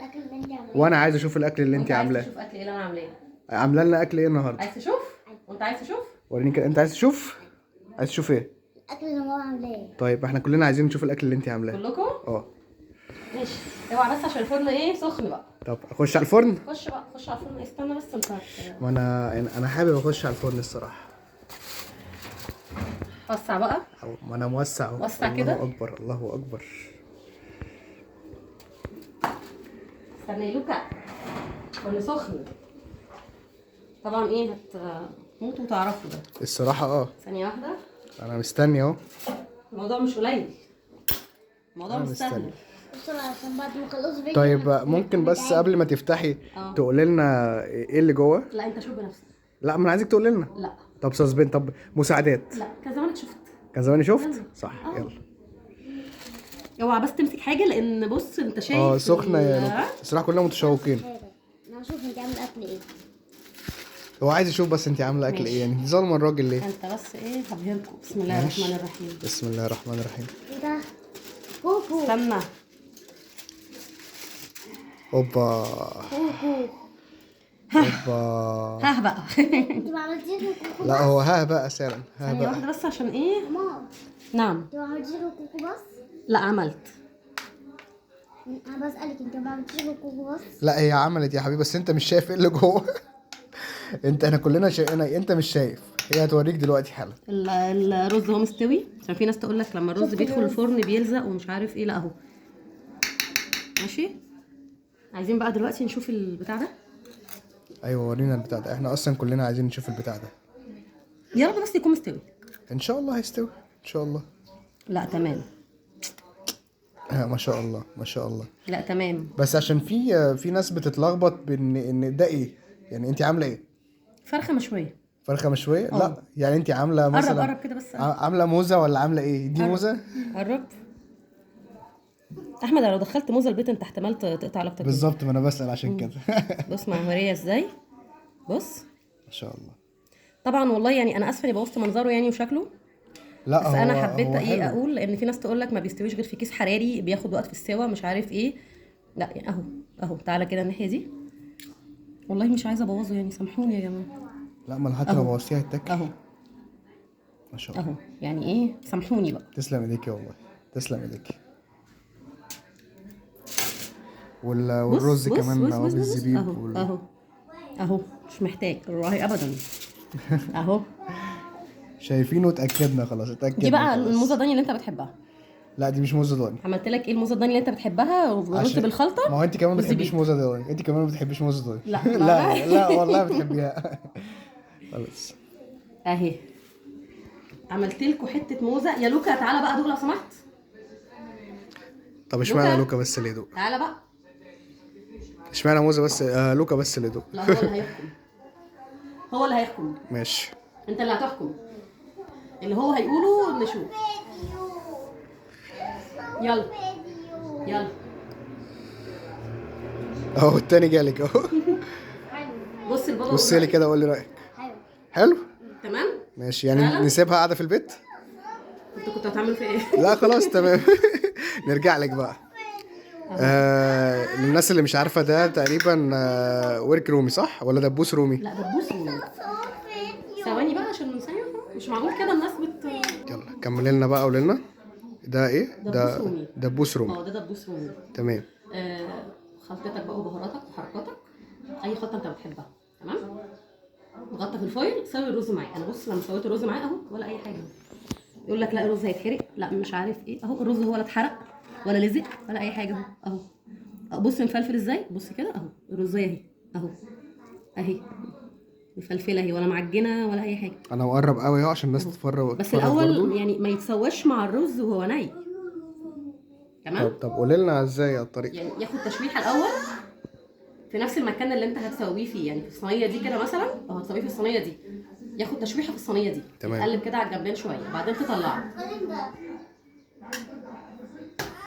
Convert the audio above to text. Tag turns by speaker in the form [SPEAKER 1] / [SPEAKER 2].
[SPEAKER 1] الاكل اللي انت عاملاه.
[SPEAKER 2] وانا عايز اشوف الاكل اللي انت عاملاه.
[SPEAKER 3] عايز تشوف اكل ايه اللي انا عاملاه؟
[SPEAKER 2] عامله لنا اكل ايه النهارده؟
[SPEAKER 3] عايز تشوف؟ وانت عايز تشوف؟
[SPEAKER 2] وريني كده، انت عايز تشوف؟ عايز تشوف ايه؟
[SPEAKER 1] الاكل اللي ماما عاملاه.
[SPEAKER 2] طيب احنا كلنا عايزين نشوف الاكل اللي انت عاملاه.
[SPEAKER 3] كلكم؟
[SPEAKER 2] اه.
[SPEAKER 3] ماشي. اوعى بس عشان الفرن ايه سخن بقى.
[SPEAKER 2] طب اخش على الفرن؟
[SPEAKER 3] خش بقى، خش على الفرن. استنى بس انت.
[SPEAKER 2] ما انا حابب اخش على الفرن الصراحه.
[SPEAKER 3] وسع بقى.
[SPEAKER 2] ما انا موسع اهو.
[SPEAKER 3] وسع كده.
[SPEAKER 2] الله اكبر، الله اكبر.
[SPEAKER 3] استنى يا لوكا. فرن سخن. طبعا ايه هتموتوا وتعرفوا ده.
[SPEAKER 2] الصراحه
[SPEAKER 3] ثانية واحدة.
[SPEAKER 2] انا مستني اهو.
[SPEAKER 3] الموضوع مش قليل. الموضوع
[SPEAKER 2] أنا
[SPEAKER 3] مش سهل.
[SPEAKER 2] مستني.
[SPEAKER 1] بسرعه عشان بعد ما اخلص فيديو.
[SPEAKER 2] طيب ممكن بس قبل ما تفتحي تقولي لنا ايه اللي جوه؟
[SPEAKER 3] لا انت شوف بنفسك.
[SPEAKER 2] لا ما انا عايزك تقولي لنا.
[SPEAKER 3] لا.
[SPEAKER 2] طب سسبين، طب مساعدات.
[SPEAKER 3] لا كان زمانك شفت.
[SPEAKER 2] كان زماني شفت؟ صح. يلا.
[SPEAKER 3] اوعى بس تمسك حاجة لان بص انت شايف
[SPEAKER 2] سخنه يا لوكا. الصراحه كلنا متشوقين.
[SPEAKER 1] انا هشوف انت عامل اكل ايه.
[SPEAKER 2] هو عايز يشوف بس انت عامله اكل ايه، يعني انت ظالمه الراجل ليه؟
[SPEAKER 3] انت بس ايه هبهركم. بسم الله الرحمن الرحيم.
[SPEAKER 2] بسم الله الرحمن الرحيم.
[SPEAKER 1] ايه ده؟ كوكو.
[SPEAKER 3] استنى.
[SPEAKER 2] اوبا.
[SPEAKER 1] كوكو.
[SPEAKER 2] اوبا.
[SPEAKER 3] ها بقى.
[SPEAKER 1] انت ما عملتيش كوكو.
[SPEAKER 2] لا هو ها بقى سالم. ها
[SPEAKER 3] ثانية
[SPEAKER 2] بقى.
[SPEAKER 3] واحدة بس عشان ايه؟
[SPEAKER 1] ماما
[SPEAKER 3] نعم.
[SPEAKER 1] انت ما عملتيش كوكو بس.
[SPEAKER 3] لا عملت.
[SPEAKER 1] انا بسألك انت ما عملتيش كوكو بس.
[SPEAKER 2] لا هي عملت يا حبيبي، بس انت مش شايف ايه اللي جوه. احنا كلنا شايفين، انت مش شايف. هي هتوريك دلوقتي حالا.
[SPEAKER 3] الرز هو مستوي. عشان في ناس تقول لك لما الرز بيدخل الفرن بيلزق ومش عارف ايه. لا اهو ماشي. عايزين بقى دلوقتي نشوف البتاع ده.
[SPEAKER 2] ايوه ورينا البتاع ده، احنا اصلا كلنا عايزين نشوف البتاع ده.
[SPEAKER 3] يا رب بس يكون مستوي.
[SPEAKER 2] ان شاء الله هيستوي ان شاء الله.
[SPEAKER 3] لا تمام.
[SPEAKER 2] ما شاء الله ما شاء الله.
[SPEAKER 3] لا تمام.
[SPEAKER 2] بس عشان في ناس بتتلخبط بان ده ايه، يعني انت عامله ايه؟
[SPEAKER 3] فرخه مشويه.
[SPEAKER 2] فرخه مشويه؟ لا يعني انت عامله مثلا
[SPEAKER 3] قرب كده بس.
[SPEAKER 2] عامله موزه ولا عامله ايه؟ دي موزه.
[SPEAKER 3] قرب. احمد لو دخلت موزه البيت انت احتمال تقطع علاقتك.
[SPEAKER 2] بالظبط، ما انا بسأل عشان كده.
[SPEAKER 3] بص معمريه ازاي. بص
[SPEAKER 2] ما شاء الله.
[SPEAKER 3] طبعا والله يعني انا اسفه اني بوظت منظره يعني وشكله.
[SPEAKER 2] لا
[SPEAKER 3] بس انا حبيت ايه اقول لان في ناس تقول لك ما بيستويش غير في كيس حراري بياخد وقت في السوا مش عارف ايه. لا يعني اهو تعالى كده الناحيه دي. والله مش عايزه ابوظه يعني سامحوني يا جماعه.
[SPEAKER 2] لا ما حتى لو بوظتيها هتاكل.
[SPEAKER 3] اهو
[SPEAKER 2] ما شاء الله.
[SPEAKER 3] اهو يعني ايه سامحوني بقى.
[SPEAKER 2] تسلم ايديكي والله، تسلم ايديكي. والرز كمان اهو بالزبيب.
[SPEAKER 3] اهو مش محتاج والله ابدا. اهو
[SPEAKER 2] شايفينه اتاكدنا خلاص، اتاكدنا.
[SPEAKER 3] دي بقى الموزه الضاني اللي انت بتحبها.
[SPEAKER 2] لا دي مش موزه ضاني.
[SPEAKER 3] عملت لك ايه الموزه الضاني اللي انت بتحبها ورز بالخلطه.
[SPEAKER 2] ما هو انت كمان ما بتحبيش موزه ضاني، انت كمان ما بتحبيش موزه ضاني.
[SPEAKER 3] لا
[SPEAKER 2] لا لا والله بتحبيها. خلاص
[SPEAKER 3] اهي عملت لكم حته موزه. يا لوكا تعالى بقى دوق لو سمحت.
[SPEAKER 2] طب اشمعنى لوكا بس اللي يدوق؟
[SPEAKER 3] تعالى بقى.
[SPEAKER 2] اشمعنى موزه بس لوكا بس اللي يدوق؟
[SPEAKER 3] لا هو اللي هيحكم. هو اللي هيحكم.
[SPEAKER 2] ماشي.
[SPEAKER 3] انت اللي هتحكم. اللي هو هيقوله نشوف. يلا يلا
[SPEAKER 2] اهو التاني جالك اهو.
[SPEAKER 3] بص البابا.
[SPEAKER 2] بصي لي كده وقول لي رايك. حلو
[SPEAKER 3] تمام
[SPEAKER 2] ماشي. يعني نسيبها قاعده في البيت؟
[SPEAKER 3] انت كنت هتعمل في ايه؟
[SPEAKER 2] لا خلاص تمام. نرجع لك بقى. للناس اللي مش عارفه ده تقريبا ورك رومي صح ولا دبوس رومي؟
[SPEAKER 3] لا دبوس رومي. ثواني بقى عشان ثانيه مش معقول كده الناس
[SPEAKER 2] يلا كملي لنا بقى قولي لنا ده ايه؟
[SPEAKER 3] دبوس رومي.
[SPEAKER 2] دبوس رومي.
[SPEAKER 3] ده دبوس رومي.
[SPEAKER 2] تمام.
[SPEAKER 3] خلطتك بقى وبهاراتك وحركاتك اي خلطه انت بتحبها. تمام. غطى في الفويل. سوي الرز معايا. انا بص لما سويت الرز معايا اهو ولا اي حاجه. يقول لك لا الرز هيتحرق، لا مش عارف ايه. اهو الرز هو لا اتحرق ولا لزق ولا اي حاجه. اهو بص مفلفل ازاي. بص كده اهو الرزيه اهي. اهي مفلفله اهي ولا معجنه ولا اي حاجه.
[SPEAKER 2] انا مقرب قوي اهو عشان الناس تتفرج.
[SPEAKER 3] بس الاول برضو. يعني ما يتسواش مع الرز وهو ني. تمام.
[SPEAKER 2] طب قولي لنا ازاي الطريقه.
[SPEAKER 3] يعني ياخد تشويحه الاول في نفس المكان اللي انت هتسويه فيه. يعني في الصينيه دي كده مثلا او هتسويه في الصينيه دي ياخد تشويحه في الصينيه دي.
[SPEAKER 2] تمام.
[SPEAKER 3] تقلب كده على الجنبين شويه بعدين تطلعه.